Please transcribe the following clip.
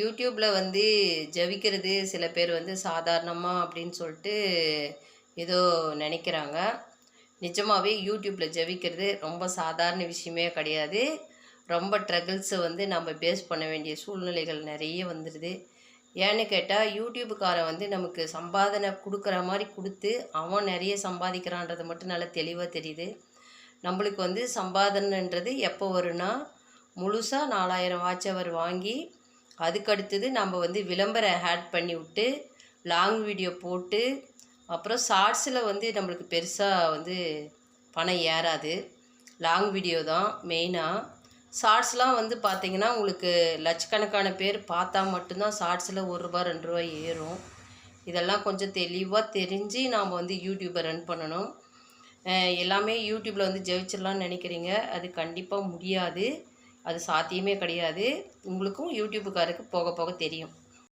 யூடியூப்பில் வந்து ஜெபிக்கிறது சில பேர் வந்து சாதாரணமாக அப்படின்னு சொல்லிட்டு ஏதோ நினைக்கிறாங்க. நிஜமாகவே யூடியூப்பில் ஜெபிக்கிறது ரொம்ப சாதாரண விஷயமே கிடையாது. ரொம்ப ட்ரகிள்ஸை வந்து நம்ம பேஸ் பண்ண வேண்டிய சூழ்நிலைகள் நிறைய வந்துடுது. ஏன்னு கேட்டால் யூடியூப்புக்காரன் வந்து நமக்கு சம்பாதனை கொடுக்குற மாதிரி கொடுத்து அவன் நிறைய சம்பாதிக்கிறான்றது மட்டும் நல்லா தெளிவாக தெரியுது. நம்மளுக்கு வந்து சம்பாதனைன்றது எப்போ வரும்னா, முழுசாக 4000 வாட்ச் அவர் வாங்கி அதுக்கடுத்தது நம்ம வந்து விளம்பரம் ஆட் பண்ணி விட்டு லாங் வீடியோ போட்டு அப்புறம் ஷார்ட்ஸில் வந்து நம்மளுக்கு பெருசாக வந்து பணம் ஏறாது. லாங் வீடியோ தான் மெயினாக. ஷார்ட்ஸ்லாம் வந்து பார்த்திங்கன்னா உங்களுக்கு லட்சக்கணக்கான பேர் பார்த்தா மட்டும்தான் ஷார்ட்ஸில் ரூ. 1 2 ஏறும். இதெல்லாம் கொஞ்சம் தெளிவாக தெரிஞ்சு நாம் வந்து யூடியூப்பை ரன் பண்ணணும். எல்லாமே யூடியூப்பில் வந்து ஜெயிச்சிடலான்னு நினைக்கிறீங்க, அது கண்டிப்பாக முடியாது. அது சாத்தியமே கிடையாது. உங்களுக்கும் யூடியூப்புக்காருக்கு போக போக தெரியும்.